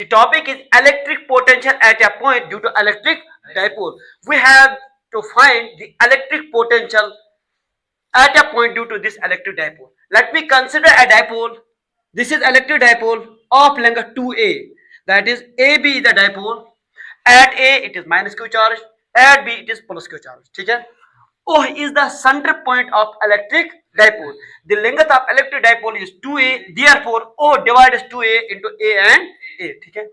The topic is electric potential at a point due to electric dipole. We have to find the electric potential at a point due to this electric dipole. Let me consider a dipole. This is electric dipole of length 2a. That is AB is the dipole. At A it is minus q charge. At B it is plus q charge. ठीक है? O is the center point of electric dipole. The length of electric dipole is 2a. Therefore, O divides 2a into A and A. ठीक है?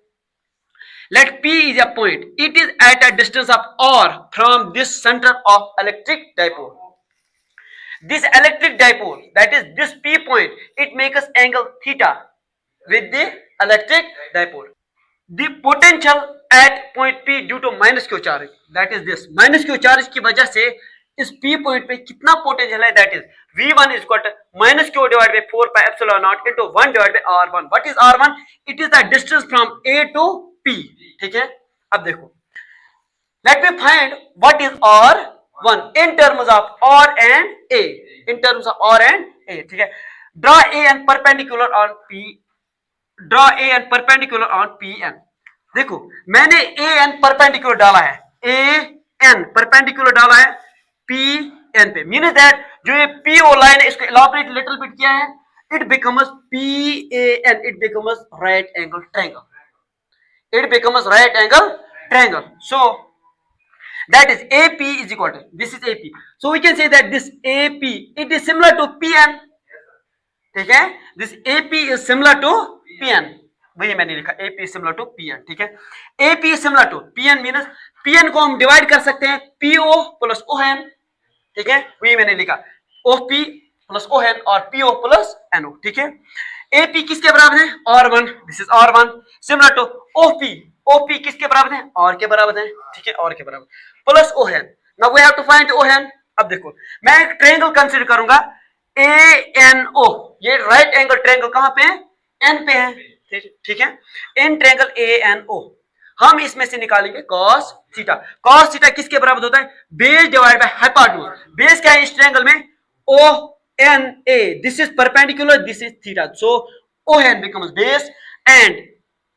Let P is a point. It is at a distance of r from this center of electric dipole. This electric dipole, that is this P point, it makes angle theta with the electric dipole. The potential at point P due to minus q charge, that is this minus q charge की वजह से इस P point पे कितना potential है, that is V1 is equal to minus q divided by 4 pi epsilon naught into 1 divided by R1. What is R1? It is the distance from A to P. ठीक है? अब देखो, let me find what is R1 in terms of R and A. In terms of R and A. ठीक है? Draw A and perpendicular on P. Draw A and perpendicular on PN. देखो मैंने A N perpendicular डाला है, A N perpendicular डाला है PN पे, means that जो ये PO लाइन है इसको इलाबोरेट लिटिल बिट किया है, it becomes PAN, it becomes right angle triangle. It becomes right angle triangle. So that is AP is equal to, this is AP. So we can say that this AP, it is similar to PN. ठीक है? This AP is similar to PN. वही मैंने लिखा, AP is similar to PN. ठीक है? AP is similar to PN means PN को हम divide कर सकते हैं PO प्लस ON. ठीक है? वही मैंने लिखा, OP प्लस ON और PO प्लस NO. ठीक है? AP किसके बराबर है? R1. This is R1. Similar to OP. OP किसके बराबर है? R के बराबर है. ठीक है? R के बराबर plus ON. Now we have to find ON. अब देखो मैं एक ट्रायंगल कंसीडर करूंगा ANO. ये राइट एंगल ट्रायंगल कहां पे है? N पे है. ठीक है? इन ट्रायंगल ANO हम इसमें से निकालेंगे cos थीटा. cos थीटा किसके बराबर होता है? Base divide by hypotenuse. Base क्या है इस ट्रायंगल में? ONA. This is perpendicular, this is theta. So ON becomes base and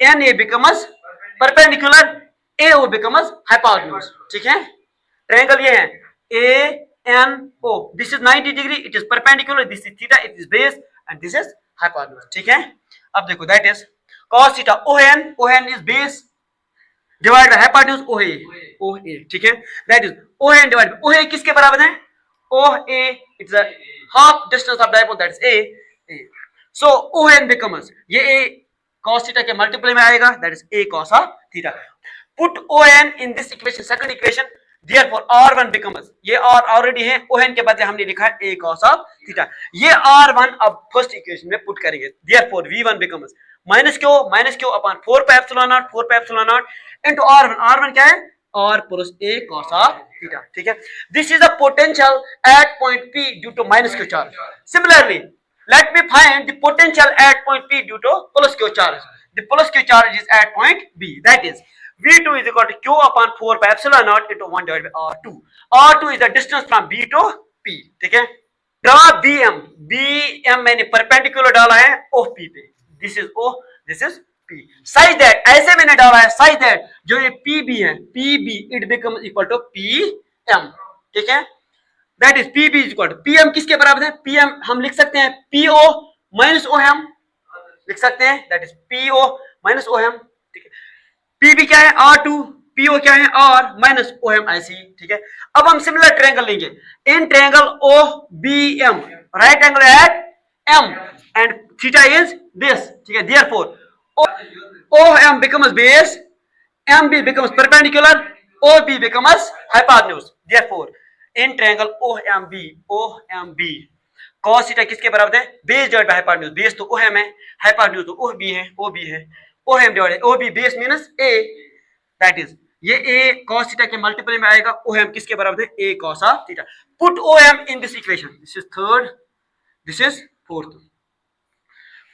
NA becomes perpendicular, AO becomes hypotenuse. ठीक है? ट्रायंगल ये है ANO. This is 90 degree, it is perpendicular, this is theta, it is base and this is hypotenuse. ठीक है? अब देखो that is cos theta ON is base divided by hypotenuse OA. ठीक है? That is ON divided by OA किसके बराबर है? OA, it's a half distance of dipole, that is A. So ON becomes, ये A cos theta के multiply में आएगा, that is A cos of theta. Put ON in this equation, second equation. Therefore R1 becomes, ये R already है, ON के बदले हमने लिखा है A cos of theta. ये R1 अब first equation में put करेंगे. Therefore V1 becomes minus Q upon 4 pi epsilon naught into R1. R1 क्या है? R plus A cos of theta. ठीक है? This is the potential at point P due to minus Q charge. Similarly, let me find the potential at point P due to plus Q charge. The plus Q charge is at point B. That is V2 is equal to Q upon 4 pi epsilon naught into 1 divided by R2. R2 is the distance from B to P. ठीक है? Draw BM मैंने perpendicular डाला है OP पे. This is O, this is P. Such that ऐसे मैंने डाला है such that जो ये PB है, PB it becomes equal to PM. ठीक है? That is PB is equal to PM किसके बराबर है? PM हम लिख सकते हैं PO minus OM लिख सकते हैं, that is PO minus OM. ठीक है? PB क्या है? R2. PO क्या है? R minus OM ऐसी. ठीक है? अब हम सिमिलर ट्रायंगल लेंगे. In triangle OBM right angle at M and theta is this. ठीक है? Therefore OM becomes base, MB becomes perpendicular, OB becomes hypotenuse. Therefore in triangle OMB cos theta किसके बराबर है? Base divide by hypotenuse. Base तो OM है, hypotenuse तो OB है. OM divide OB base means A. That is ये A cos theta के multiple में आएगा. OM किसके बराबर है? A cos of theta. Put OM in this equation. This is third, this is fourth.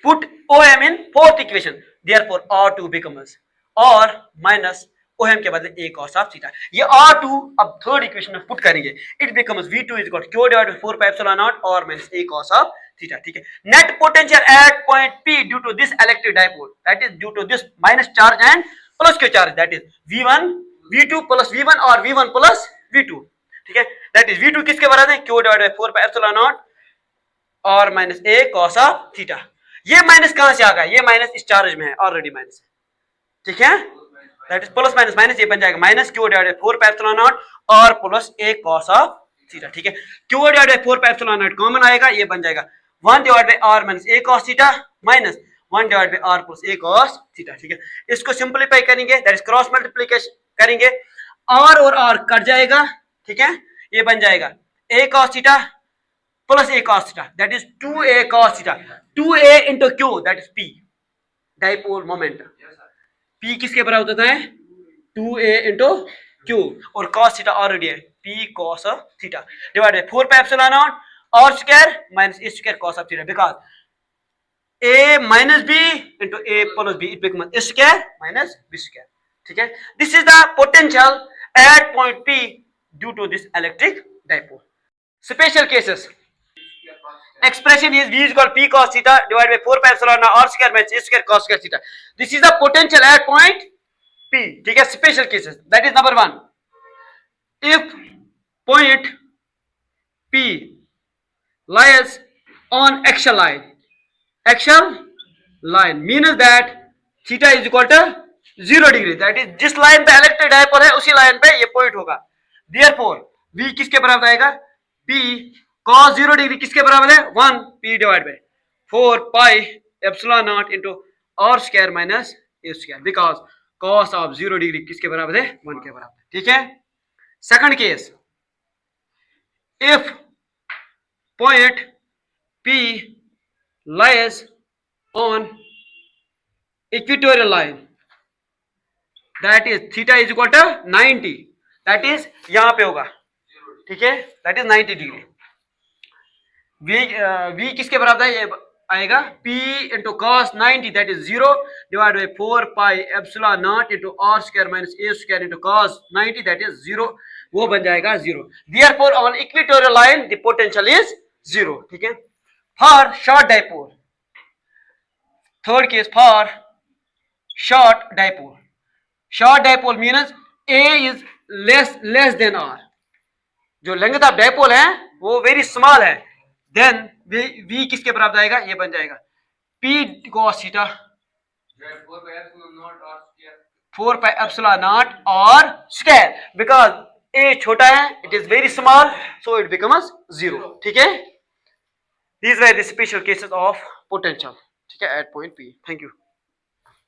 Put OM in fourth equation. Therefore R2 becomes R minus OM के बदले A cos of theta. ये R2 अब third equation में put करेंगे. It becomes V2 is equal to Q divided by 4 pi epsilon naught R minus A cos of theta, ठीक है। Net potential at point P due to this electric dipole, that is due to this minus charge and plus q charge, that is V1 V2 plus V1 और V1 plus V2, ठीक है। That is V2 किसके बराबर है, Q divided by 4 pi epsilon naught और minus A cos of theta. ये minus कहां से आ गया, ये माइनस इस चार्ज में है, ऑलरेडी माइनस, ठीक है। That is plus minus minus, ये बन जाएगा minus Q divided by 4 pi epsilon naught और plus A cos of theta, ठीक है। Q divided by 4 pi epsilon naught common आएगा, ये बन जाएगा 1 divided by R minus A cos theta minus 1 divided by R plus A cos theta, ठीक है। इसको सिंपलीफाई करेंगे, दैट इज क्रॉस मल्टीप्लिकेशन करेंगे, R और R कट जाएगा, ठीक है। ये बन जाएगा A cos theta plus A cos theta, that is 2A cos theta, 2A into Q, that is P, dipole moment. P किसके बराबर होता है, 2A into Q, और cos थीटा ऑलरेडी है, P cos of theta divided by 4 pi epsilon naught और square minus A square cos of theta, because A minus B into A plus B, it becomes A square minus B square, ठीक है। This is the potential at point P due to this electric dipole. Special cases. Expression is V is equal to P cos theta divided by 4 pi epsilon R square minus A square cos square theta. This is the potential at point P, ठीक है। Special cases, that is number 1. If point P lies on axial line means that theta is equal to 0 degree, that is जिस line पे electric dipole है उसी line पे ये point होगा। Therefore V किसके बराबर आएगा, P cos 0 डिग्री किसके बराबर है, 1 P divide by 4 pi epsilon not into R square minus A square, because cos of 0 degree किसके बराबर है, 1 के बराबर, ठीक है। Second case, if point P lies on equatorial line, that is theta is equal to 90, that is यहां पे होगा, ठीक है, that is 90 डिग्री। V किसके बराबर है, ये आएगा P into cos 90, that is 0 divided by 4 pi epsilon naught into R square minus A square into cos 90, that is 0, वो बन जाएगा 0। Therefore on equatorial line the potential is 0, ठीक है। For short dipole, third case, for short dipole means A is less than R, जो length of dipole है वो very small है, then V किसके बराबर आएगा, ये बन जाएगा P cos theta 4 pi epsilon naught और स्क्वायर, बिकॉज A छोटा है, it is very small, so it becomes 0, ठीक है। These were the special cases of potential, ठीक है, at point P. Thank you.